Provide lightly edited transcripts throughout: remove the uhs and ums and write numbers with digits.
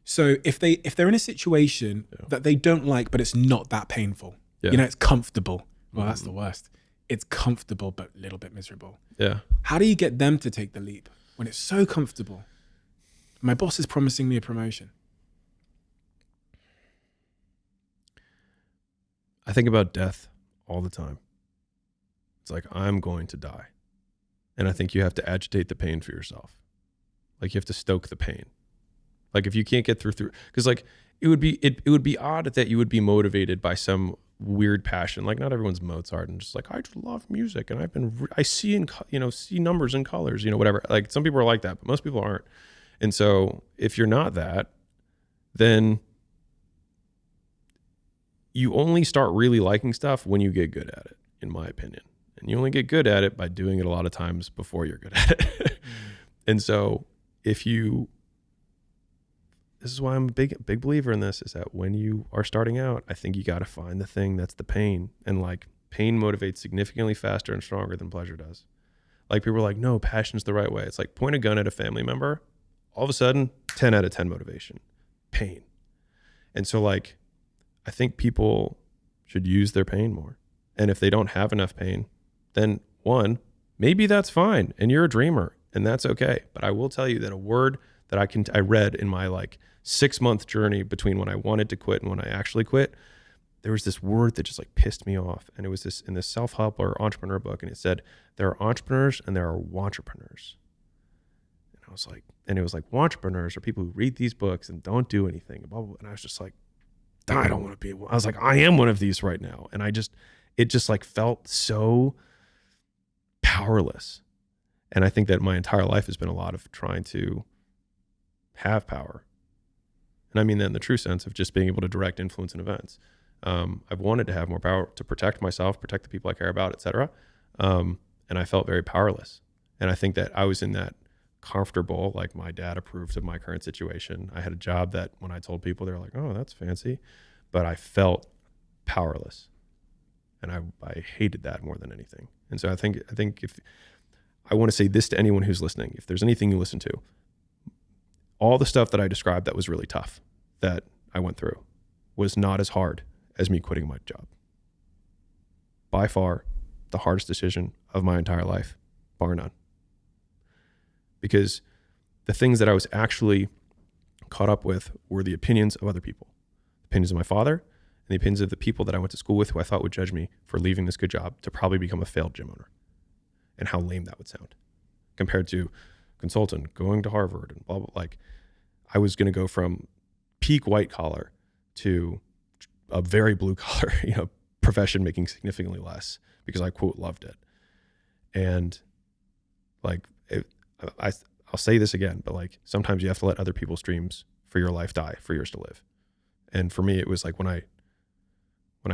So if they're in a situation that they don't like, but it's not that painful, it's comfortable. Well, that's the worst. It's comfortable, but a little bit miserable. Yeah. How do you get them to take the leap when it's so comfortable? My boss is promising me a promotion. I think about death all the time. It's like, I'm going to die. And I think you have to agitate the pain for yourself. Like, you have to stoke the pain. Like, if you can't get through, because like it would be odd that you would be motivated by some weird passion. Like, not everyone's Mozart and just like, I just love music and I see see numbers and colors, whatever. Like, some people are like that, but most people aren't. And so if you're not that, then you only start really liking stuff when you get good at it, in my opinion. And you only get good at it by doing it a lot of times before you're good at it. And so this is why I'm a big believer in this, is that when you are starting out, I think you got to find the thing that's the pain. And like, pain motivates significantly faster and stronger than pleasure does. Like, people are like, no, passion's the right way. It's like, point a gun at a family member, all of a sudden 10 out of 10 motivation, pain. And so like, I think people should use their pain more. And if they don't have enough pain, then maybe that's fine. And you're a dreamer and that's okay. But I will tell you that a word that I read in my like 6-month journey between when I wanted to quit and when I actually quit, there was this word that just like pissed me off. And it was this in this self-help or entrepreneur book. And it said, there are entrepreneurs and there are wantrepreneurs. And I was like, and it was like, wantrepreneurs are people who read these books and don't do anything. Blah, blah, blah. And I was just like, I don't want to be. I was like, I am one of these right now. And it just like felt so powerless. And I think that my entire life has been a lot of trying to have power. And I mean that in the true sense of just being able to direct influence in events. I've wanted to have more power to protect myself, protect the people I care about, et cetera. And I felt very powerless. And I think that I was in that comfortable, like my dad approved of my current situation. I had a job that when I told people, they were like, oh, that's fancy. But I felt powerless. And I hated that more than anything. And so I think if I want to say this to anyone who's listening, if there's anything you listen to, all the stuff that I described that was really tough, that I went through, was not as hard as me quitting my job. By far, the hardest decision of my entire life, bar none. Because the things that I was actually caught up with were the opinions of other people, the opinions of my father, and the opinions of the people that I went to school with who I thought would judge me for leaving this good job to probably become a failed gym owner, and how lame that would sound compared to consultant, going to Harvard and blah, blah. Like, I was going to go from peak white collar to a very blue collar, profession, making significantly less because I quote loved it. And like, I'll say this again, but like, sometimes you have to let other people's dreams for your life die for yours to live. And for me, it was like when I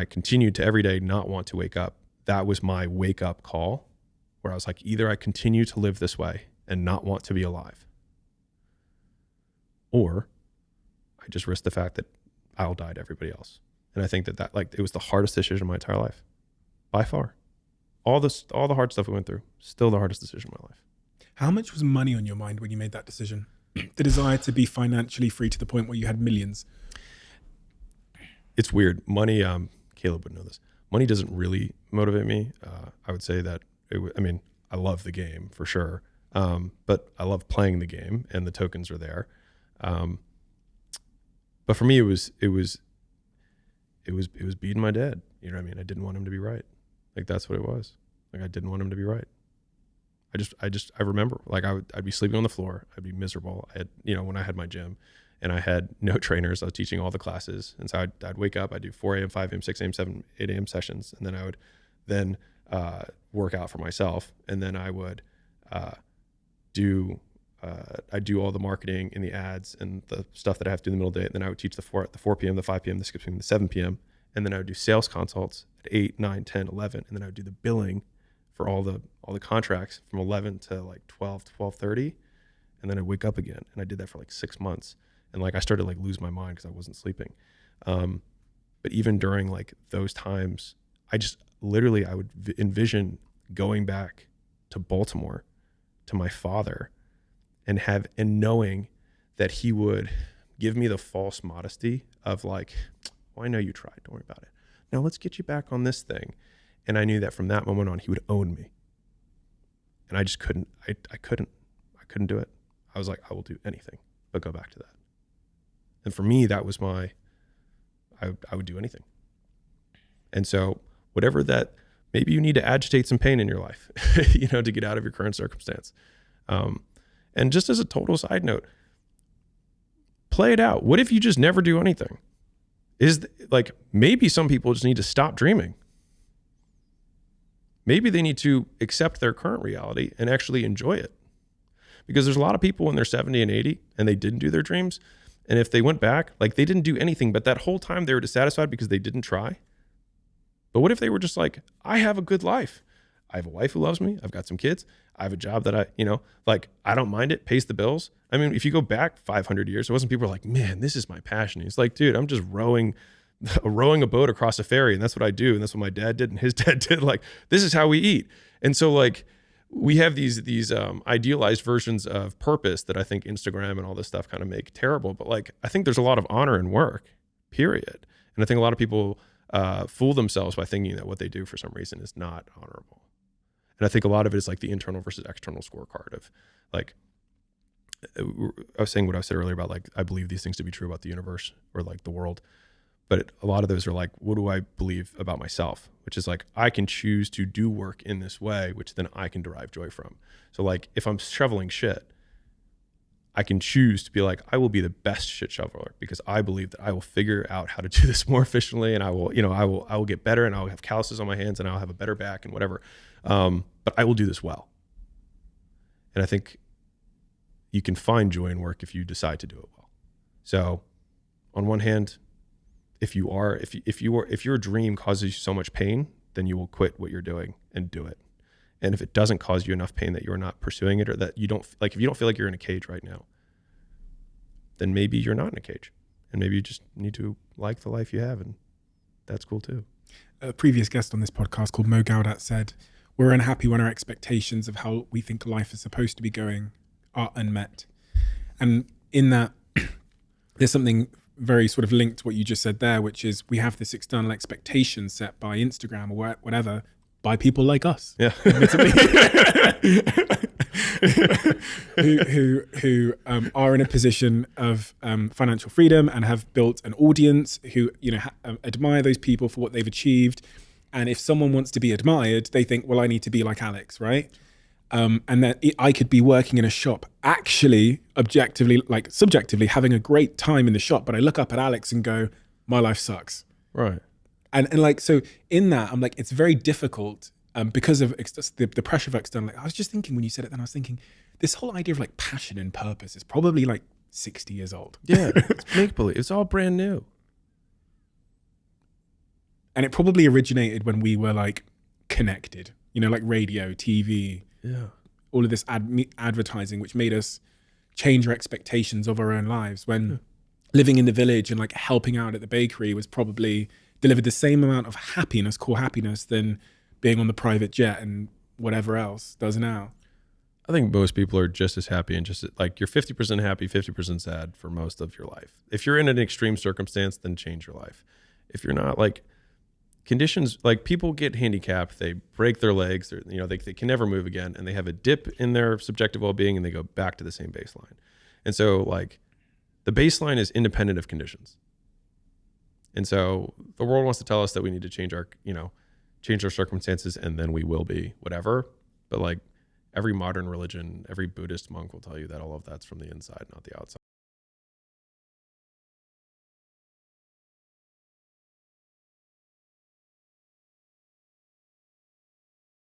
continued to every day not want to wake up, that was my wake up call, where I was like, either I continue to live this way and not want to be alive, or I just risk the fact that I'll die to everybody else. And I think that like, it was the hardest decision of my entire life, by far. All the hard stuff we went through, still the hardest decision of my life. How much was money on your mind when you made that decision? The desire to be financially free to the point where you had millions. It's weird. Money, Caleb would know this. Money doesn't really motivate me. I would say that I love the game for sure. But I love playing the game and the tokens are there. But for me, it was beating my dad. You know what I mean? I didn't want him to be right. Like, that's what it was. Like, I didn't want him to be right. I remember, like, I'd be sleeping on the floor. I'd be miserable. I had, when I had my gym and I had no trainers, I was teaching all the classes. And so I'd wake up, I'd do 4 a.m., 5 a.m., 6 a.m., 7, 8 a.m. sessions. And then I would work out for myself. And then I would do all the marketing and the ads and the stuff that I have to do in the middle of the day. And then I would teach the 4 p.m., the 5 p.m., the 6 p.m., the 7 p.m. And then I would do sales consults at 8, 9, 10, 11. And then I would do the billing for all the contracts from 11 to like 12, 12:30. And then I'd wake up again. And I did that for like 6 months. And like, I started to like lose my mind because I wasn't sleeping. But even during like those times, I just literally, I would envision going back to Baltimore to my father and knowing that he would give me the false modesty of like, well, I know you tried, don't worry about it. Now let's get you back on this thing. And I knew that from that moment on, he would own me. And I just couldn't, I couldn't do it. I was like, I will do anything but go back to that. And for me, that was I would do anything. And so whatever that, maybe you need to agitate some pain in your life, to get out of your current circumstance. And just as a total side note, play it out. What if you just never do anything? Maybe some people just need to stop dreaming. Maybe they need to accept their current reality and actually enjoy it. Because there's a lot of people when they're 70 and 80 and they didn't do their dreams. And if they went back, like they didn't do anything, but that whole time they were dissatisfied because they didn't try. But what if they were just like, I have a good life. I have a wife who loves me. I've got some kids. I have a job that I don't mind it, pays the bills. I mean, if you go back 500 years, it wasn't people were like, man, this is my passion. It's like, dude, I'm just rowing a boat across a ferry. And that's what I do. And that's what my dad did. And his dad did. Like, this is how we eat. And so like, we have these idealized versions of purpose that I think Instagram and all this stuff kind of make terrible. But like, I think there's a lot of honor in work, period. And I think a lot of people fool themselves by thinking that what they do for some reason is not honorable. And I think a lot of it is like the internal versus external scorecard of like, I was saying what I said earlier about like, I believe these things to be true about the universe or like the world. But a lot of those are like, what do I believe about myself? Which is like, I can choose to do work in this way, which then I can derive joy from. So like, if I'm shoveling shit, I can choose to be like, I will be the best shit shoveler because I believe that I will figure out how to do this more efficiently, and I will get better, and I'll have calluses on my hands, and I'll have a better back and whatever. But I will do this well. And I think you can find joy in work if you decide to do it well. So on one hand, if your dream causes you so much pain, then you will quit what you're doing and do it. And if it doesn't cause you enough pain that you're not pursuing it, or that you don't like, if you don't feel like you're in a cage right now, then maybe you're not in a cage, and maybe you just need to like the life you have, and that's cool too. A previous guest on this podcast called Mo Gaudat said, we're unhappy when our expectations of how we think life is supposed to be going are unmet. And in that, there's something very sort of linked to what you just said there, which is we have this external expectation set by Instagram or whatever, by people like us, yeah, who are in a position of financial freedom and have built an audience who admire those people for what they've achieved. And if someone wants to be admired, they think, well, I need to be like Alex, right? And that I could be working in a shop, actually, objectively, like subjectively, having a great time in the shop. But I look up at Alex and go, my life sucks. Right. And like, so in that, I'm like, it's very difficult because of the pressure of external. Like, I was just thinking when you said it, then I was thinking this whole idea of like passion and purpose is probably like 60 years old. Yeah, it's make-believe. It's all brand new. And it probably originated when we were like connected, like radio, TV, all of this advertising, which made us change our expectations of our own lives. When living in the village and like helping out at the bakery was probably delivered the same amount of happiness, core happiness, than being on the private jet and whatever else does now. I think most people are just as happy, and just like you're 50% happy, 50% sad for most of your life. If you're in an extreme circumstance, then change your life. If you're not, like, conditions, like people get handicapped, they break their legs, or they can never move again, and they have a dip in their subjective well-being, and they go back to the same baseline. And so like the baseline is independent of conditions. And so the world wants to tell us that we need to change our circumstances, and then we will be whatever. But like every modern religion, every Buddhist monk will tell you that all of that's from the inside, not the outside.